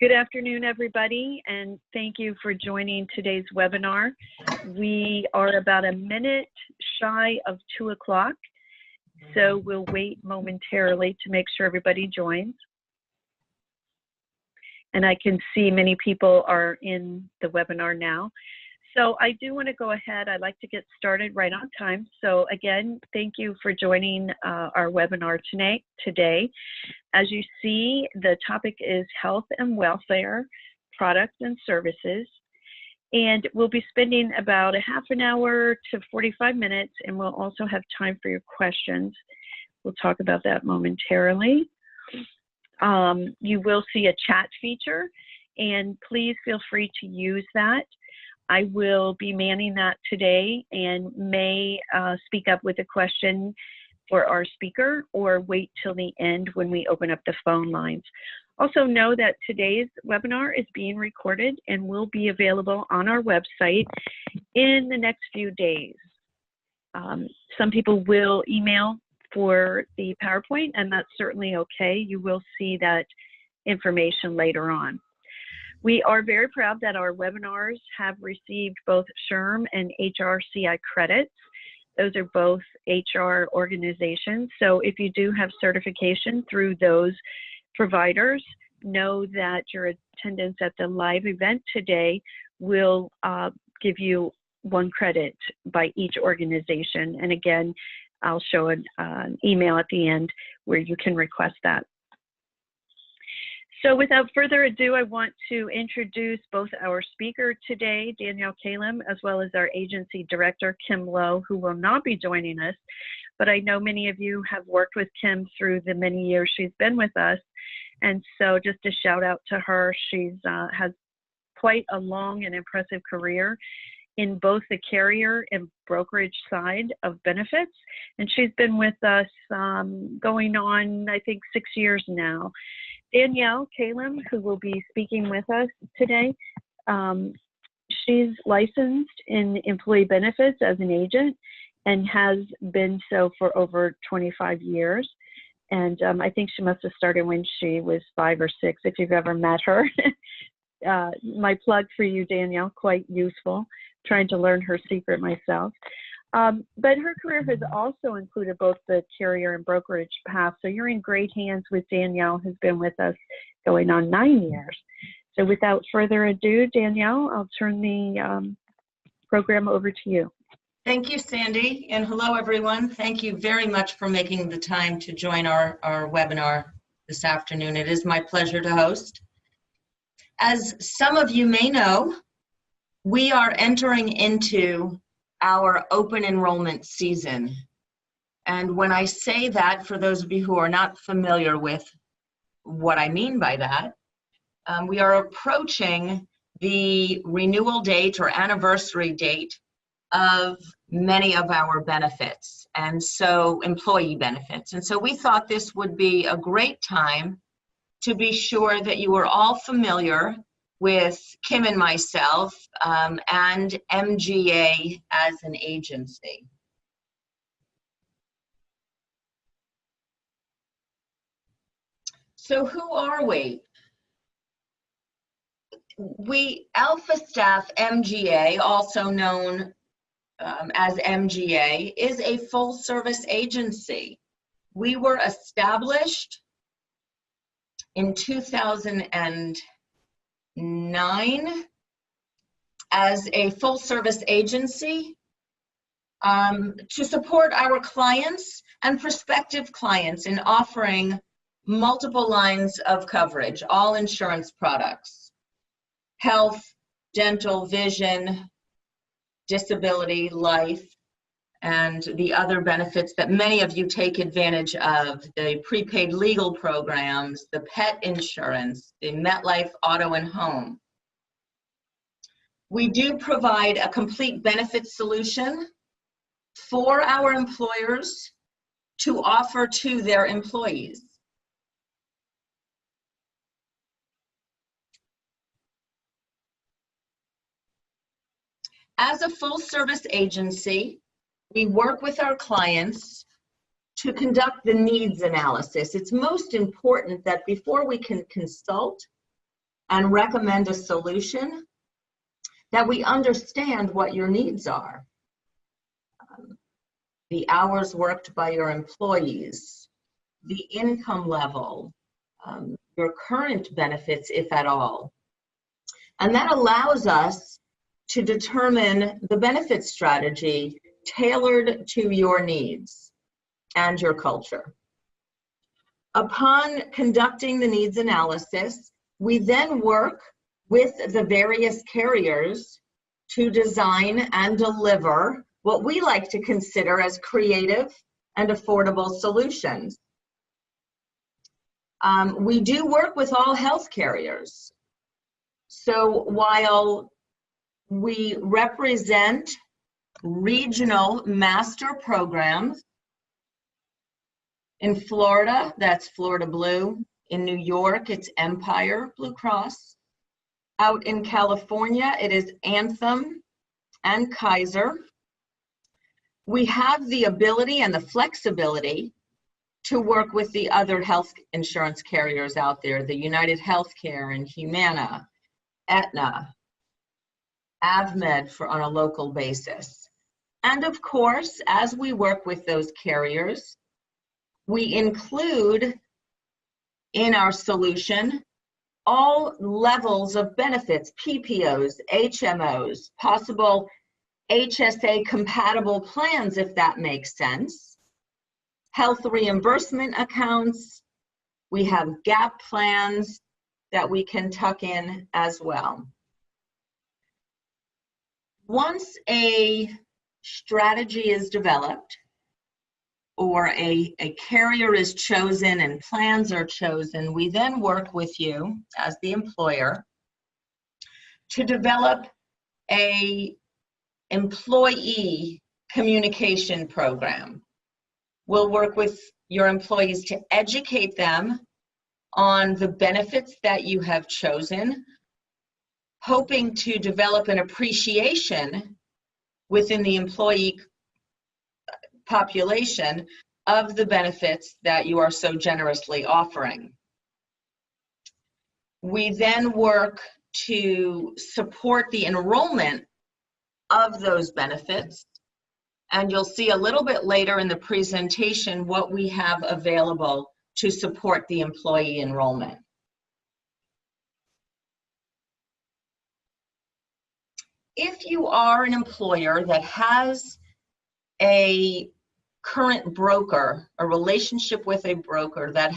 Good afternoon, everybody, and thank you for joining today's webinar. We are about a minute shy of 2 o'clock, so we'll wait momentarily to make sure everybody joins. And I can see many people are in the webinar now. So I do want to go ahead. I'd like to get started right on time. So again, thank you for joining our webinar today. As you see, the topic is health and welfare, products and services. And we'll be spending about a half an hour to 45 minutes, and we'll also have time for your questions. We'll talk about that momentarily. You will see a chat feature, and please feel free to use that. I will be manning that today and may speak up with a question for our speaker or wait till the end when we open up the phone lines. Also know that today's webinar is being recorded and will be available on our website in the next few days. Some people will email for the PowerPoint, and that's certainly okay. You will see that information later on. We are very proud that our webinars have received both SHRM and HRCI credits. Those are both HR organizations. So if you do have certification through those providers, know that your attendance at the live event today will give you 1 credit by each organization. And again, I'll show an email at the end where you can request that. So without further ado, I want to introduce both our speaker today, Danielle Kalem, as well as our agency director, Kim Lowe, who will not be joining us. But I know many of you have worked with Kim through the many years she's been with us. And so just a shout out to her. She's has quite a long and impressive career in both the carrier and brokerage side of benefits. And she's been with us going on, I think, 6 years now. Danielle Kalem, who will be speaking with us today, she's licensed in employee benefits as an agent and has been so for over 25 years. And I think she must have started when she was 5 or 6, if you've ever met her. My plug for you, Danielle, quite useful, trying to learn her secret myself. But her career has also included both the carrier and brokerage path. So you're in great hands with Danielle, who's been with us going on 9 years. So without further ado, Danielle, I'll turn the program over to you. Thank you, Sandy, and hello, everyone. Thank you very much for making the time to join our webinar this afternoon. It is my pleasure to host. As some of you may know, we are entering into our open enrollment season. And when I say that, for those of you who are not familiar with what I mean by that, we are approaching the renewal date or anniversary date of many of our benefits, and so employee benefits. And so we thought this would be a great time to be sure that you are all familiar with Kim and myself and MGA as an agency. So who are we? AlphaStaff MGA, also known as MGA, is a full service agency. We were established in 2009 as a full service agency to support our clients and prospective clients in offering multiple lines of coverage, all insurance products, health, dental, vision, disability, life, and the other benefits that many of you take advantage of, the prepaid legal programs, the pet insurance, the MetLife auto and home. We do provide a complete benefit solution for our employers to offer to their employees. As a full service agency, we work with our clients to conduct the needs analysis. It's most important that before we can consult, and recommend a solution, that we understand what your needs are. The hours worked by your employees, the income level, your current benefits, if at all. And that allows us to determine the benefit strategy tailored to your needs and your culture. Upon conducting the needs analysis, we then work with the various carriers to design and deliver what we like to consider as creative and affordable solutions. We do work with all health carriers. So while we represent regional master programs, in Florida, that's Florida Blue. In New York, it's Empire Blue Cross. Out in California, it is Anthem and Kaiser. We have the ability and the flexibility to work with the other health insurance carriers out there, the United Healthcare and Humana, Aetna, AvMed on a local basis. And of course, as we work with those carriers, we include in our solution all levels of benefits, PPOs, HMOs, possible HSA compatible plans if that makes sense, health reimbursement accounts, we have gap plans that we can tuck in as well. Once a strategy is developed, or a carrier is chosen and plans are chosen, we then work with you as the employer to develop a employee communication program. We'll work with your employees to educate them on the benefits that you have chosen, hoping to develop an appreciation within the employee population of the benefits that you are so generously offering. We then work to support the enrollment of those benefits, and you'll see a little bit later in the presentation what we have available to support the employee enrollment. If you are an employer that has a current broker, a relationship with a broker that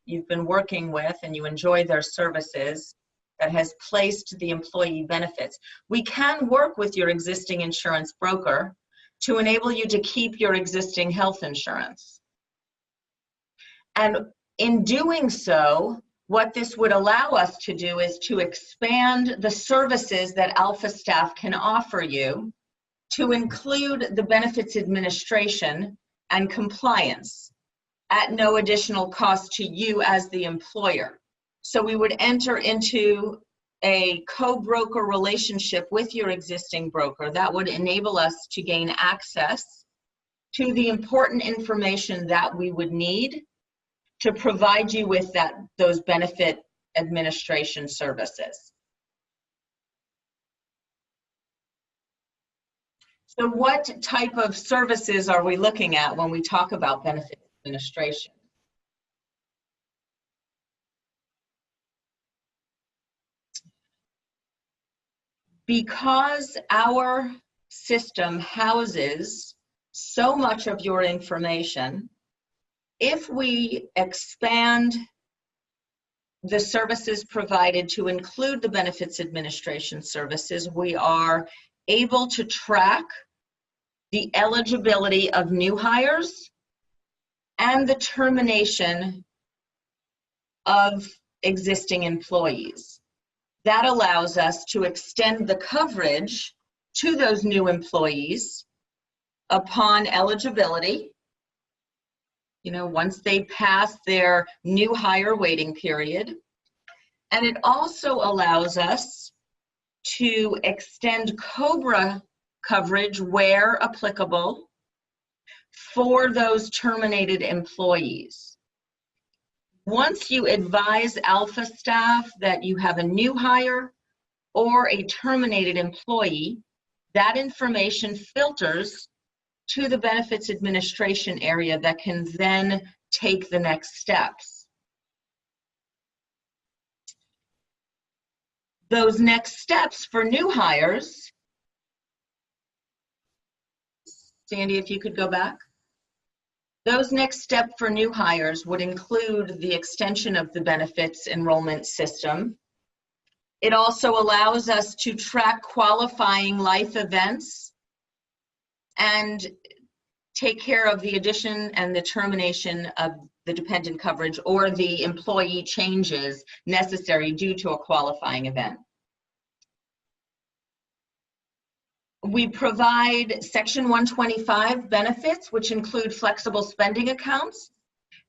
you've been working with and you enjoy their services, that has placed the employee benefits, we can work with your existing insurance broker to enable you to keep your existing health insurance. And in doing so, what this would allow us to do is to expand the services that AlphaStaff can offer you to include the benefits administration and compliance at no additional cost to you as the employer. So we would enter into a co-broker relationship with your existing broker that would enable us to gain access to the important information that we would need to provide you with those benefit administration services. So what type of services are we looking at when we talk about benefit administration? Because our system houses so much of your information, if we expand the services provided to include the benefits administration services, we are able to track the eligibility of new hires and the termination of existing employees. That allows us to extend the coverage to those new employees upon eligibility, once they pass their new hire waiting period. And it also allows us to extend COBRA coverage where applicable for those terminated employees. Once you advise AlphaStaff that you have a new hire or a terminated employee, that information filters to the benefits administration area that can then take the next steps. Those next steps for new hires, Sandy, if you could go back. Those next steps for new hires would include the extension of the benefits enrollment system. It also allows us to track qualifying life events and take care of the addition and the termination of the dependent coverage or the employee changes necessary due to a qualifying event. We provide Section 125 benefits, which include flexible spending accounts,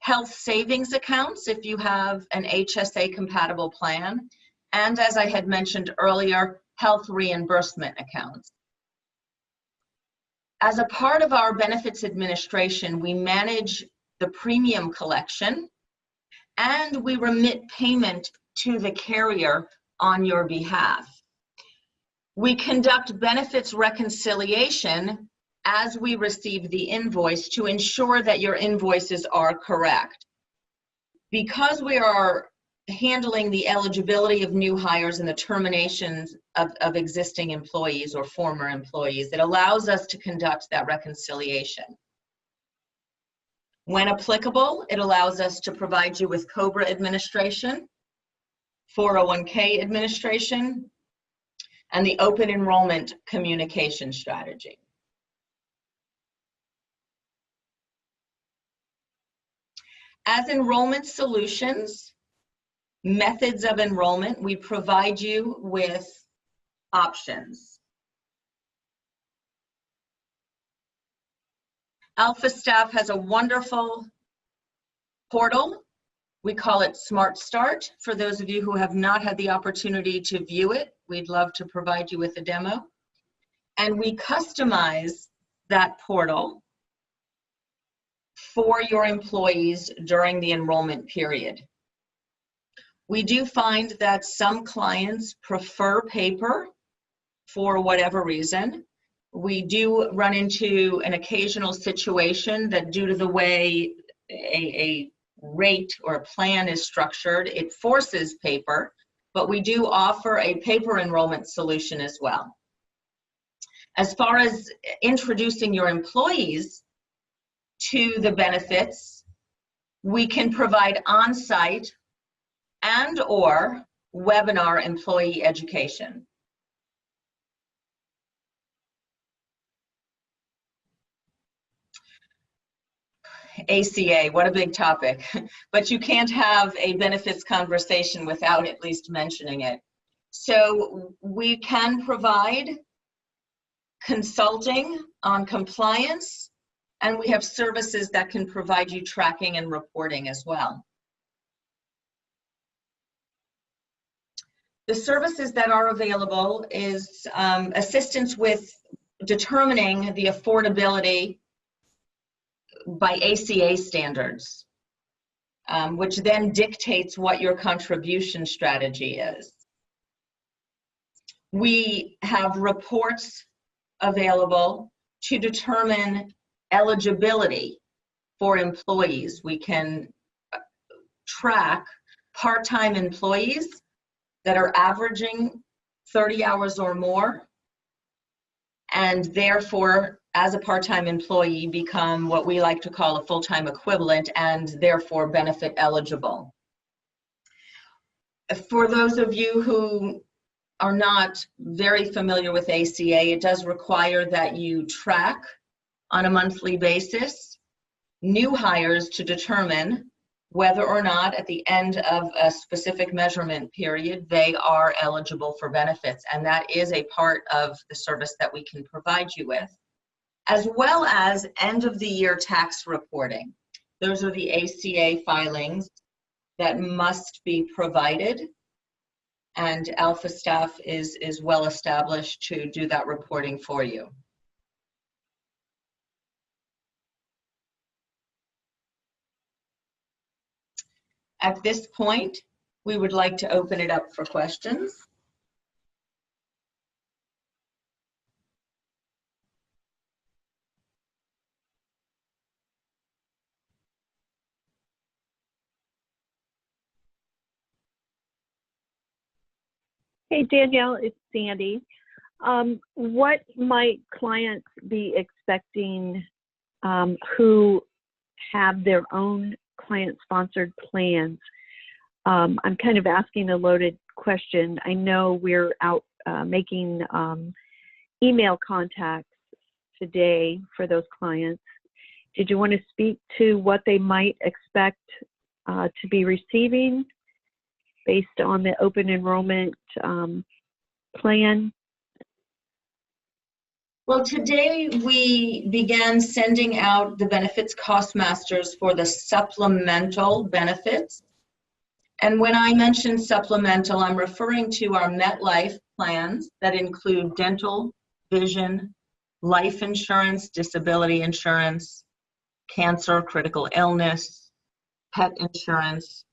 health savings accounts if you have an HSA compatible plan, and as I had mentioned earlier, health reimbursement accounts. As a part of our benefits administration, we manage the premium collection and we remit payment to the carrier on your behalf. We conduct benefits reconciliation as we receive the invoice to ensure that your invoices are correct. Because we are handling the eligibility of new hires and the terminations of existing employees or former employees, it allows us to conduct that reconciliation. When applicable, it allows us to provide you with COBRA administration, 401k administration, and the open enrollment communication strategy. As Enrollment Solutions, methods of enrollment, we provide you with options. AlphaStaff has a wonderful portal. We call it Smart Start. For those of you who have not had the opportunity to view it, we'd love to provide you with a demo. And we customize that portal for your employees during the enrollment period. We do find that some clients prefer paper for whatever reason. We do run into an occasional situation that due to the way a rate or a plan is structured, it forces paper, but we do offer a paper enrollment solution as well. As far as introducing your employees to the benefits, we can provide on-site and or webinar employee education. ACA, what a big topic. But you can't have a benefits conversation without at least mentioning it. So we can provide consulting on compliance, and we have services that can provide you tracking and reporting as well. The services that are available is assistance with determining the affordability by ACA standards, which then dictates what your contribution strategy is. We have reports available to determine eligibility for employees. We can track part-time employees that are averaging 30 hours or more, and therefore, as a part-time employee, become what we like to call a full-time equivalent and therefore benefit eligible. For those of you who are not very familiar with ACA, it does require that you track on a monthly basis new hires to determine whether or not at the end of a specific measurement period they are eligible for benefits, and that is a part of the service that we can provide you with, as well as end of the year tax reporting. Those are the ACA filings that must be provided, and AlphaStaff is well established to do that reporting for you. At this point, we would like to open it up for questions. Hey, Danielle, it's Sandy. What might clients be expecting who have their own client-sponsored plans? I'm kind of asking a loaded question. I know we're out making email contacts today for those clients. Did you want to speak to what they might expect to be receiving based on the open enrollment plan? Well, today we began sending out the benefits cost masters for the supplemental benefits. And when I mention supplemental, I'm referring to our MetLife plans that include dental, vision, life insurance, disability insurance, cancer, critical illness, pet insurance.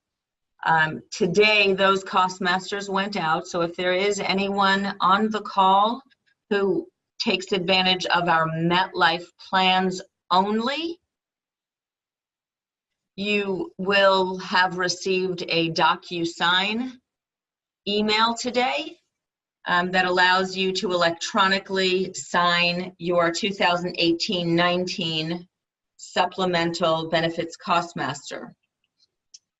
Today, those cost masters went out. So if there is anyone on the call who takes advantage of our MetLife plans only, you will have received a DocuSign email today that allows you to electronically sign your 2018-19 supplemental benefits cost master.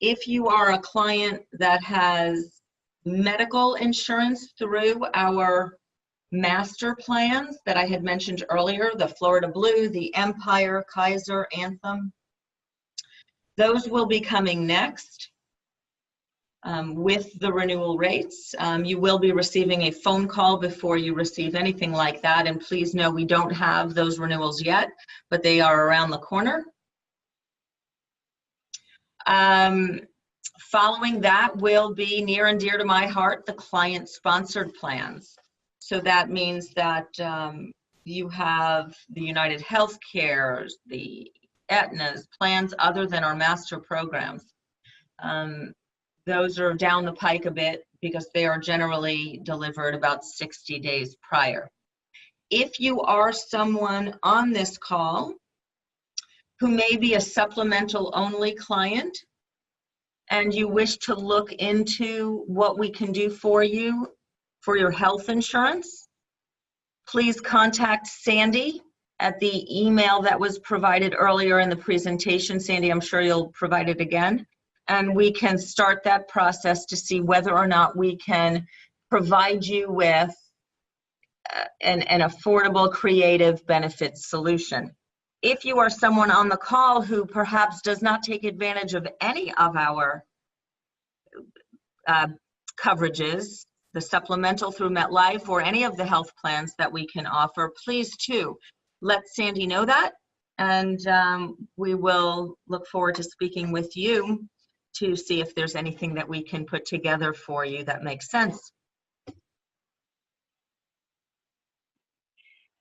If you are a client that has medical insurance through our master plans that I had mentioned earlier, the Florida Blue, the Empire, Kaiser, Anthem, those will be coming next with the renewal rates. You will be receiving a phone call before you receive anything like that, and please know we don't have those renewals yet, but they are around the corner. Following that will be near and dear to my heart, the client-sponsored plans. So that means that you have the United Healthcares, the Aetnas, plans other than our master programs. Those are down the pike a bit because they are generally delivered about 60 days prior. If you are someone on this call who may be a supplemental only client and you wish to look into what we can do for you for your health insurance, please contact Sandy at the email that was provided earlier in the presentation. Sandy, I'm sure you'll provide it again. And we can start that process to see whether or not we can provide you with an affordable, creative benefits solution. If you are someone on the call who perhaps does not take advantage of any of our coverages, the supplemental through MetLife or any of the health plans that we can offer, please too let Sandy know that, and we will look forward to speaking with you to see if there's anything that we can put together for you that makes sense.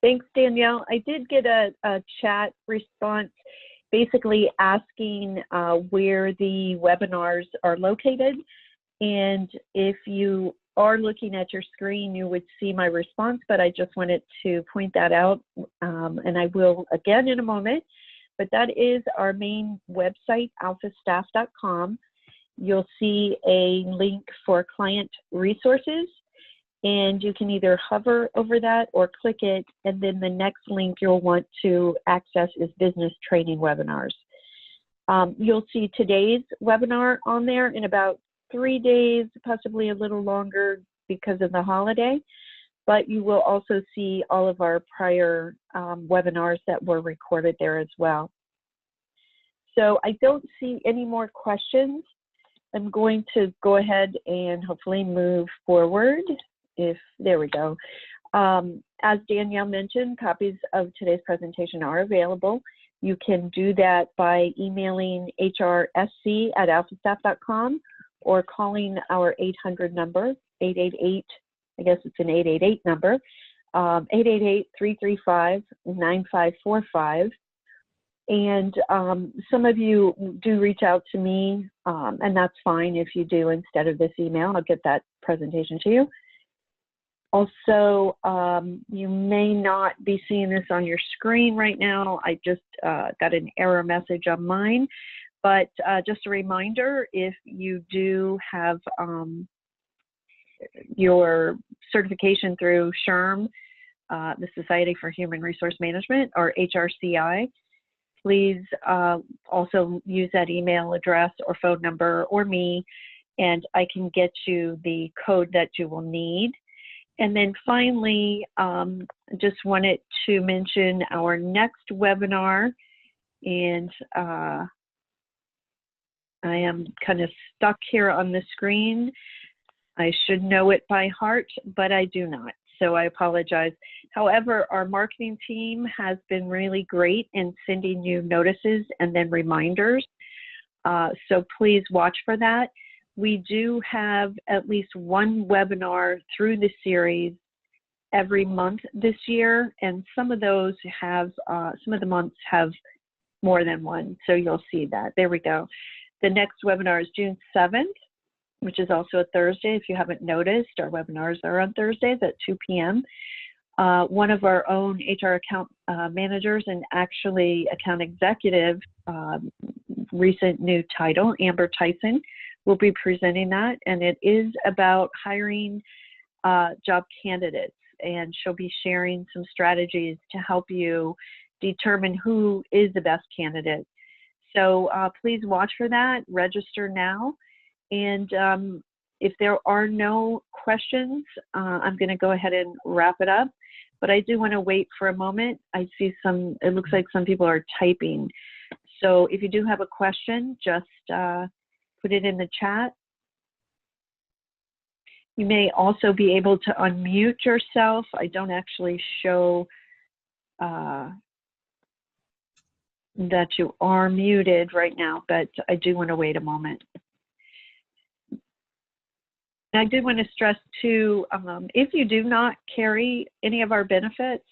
Thanks, Danielle. I did get a chat response basically asking where the webinars are located. And if you are looking at your screen, you would see my response, but I just wanted to point that out, and I will again in a moment. But that is our main website, alphastaff.com. You'll see a link for client resources, and you can either hover over that or click it, and then the next link you'll want to access is business training webinars. You'll see today's webinar on there in about 3 days, possibly a little longer because of the holiday, but you will also see all of our prior webinars that were recorded there as well. So I don't see any more questions. I'm going to go ahead and hopefully move forward. There we go. As Danielle mentioned, copies of today's presentation are available. You can do that by emailing hrsc@alphastaff.com or calling our 800 number, 888, I guess it's an 888 number, 888-335-9545. And some of you do reach out to me, and that's fine if you do instead of this email. I'll get that presentation to you. Also, you may not be seeing this on your screen right now. I just got an error message on mine. But just a reminder, if you do have your certification through SHRM, the Society for Human Resource Management, or HRCI, please also use that email address or phone number or me, and I can get you the code that you will need. And then finally, just wanted to mention our next webinar, and I am kind of stuck here on the screen. I should know it by heart, but I do not, so I apologize. However, our marketing team has been really great in sending you notices and then reminders, so please watch for that. We do have at least one webinar through the series every month this year, and some of those have, some of the months have more than one, so you'll see that. There we go. The next webinar is June 7th, which is also a Thursday. If you haven't noticed, our webinars are on Thursdays at 2 p.m. One of our own HR account managers, and actually account executive, recent new title, Amber Tyson, will be presenting that, and it is about hiring job candidates, and she'll be sharing some strategies to help you determine who is the best candidate. So please watch for that, register now, and if there are no questions, I'm going to go ahead and wrap it up, but I do want to wait for a moment. I see some, it looks like some people are typing, so if you do have a question, just put it in the chat. You may also be able to unmute yourself. I don't actually show that you are muted right now, but I do want to wait a moment. And I do want to stress too, if you do not carry any of our benefits,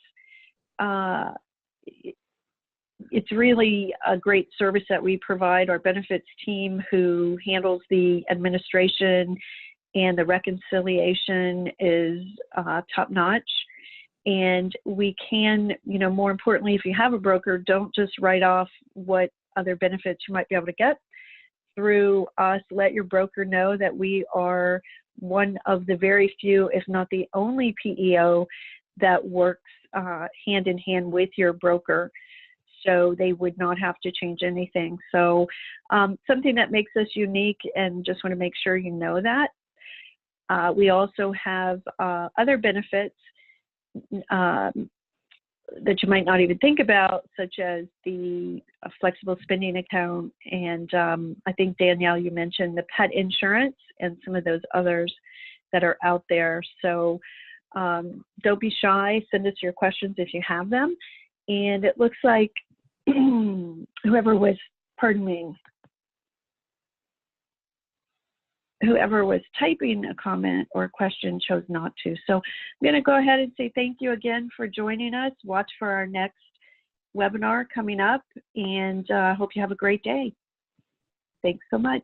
it's really a great service that we provide. Our benefits team, who handles the administration and the reconciliation, is top-notch. And we can, you know, more importantly, if you have a broker, don't just write off what other benefits you might be able to get through us. Let your broker know that we are one of the very few, if not the only PEO that works hand in hand with your broker. So they would not have to change anything. So something that makes us unique, and just want to make sure you know that. We also have other benefits that you might not even think about, such as the flexible spending account. And I think, Danielle, you mentioned the pet insurance and some of those others that are out there. So don't be shy. Send us your questions if you have them. And it looks like whoever was, pardon me, whoever was typing a comment or a question chose not to. So I'm going to go ahead and say thank you again for joining us. Watch for our next webinar coming up, and hope you have a great day. Thanks so much.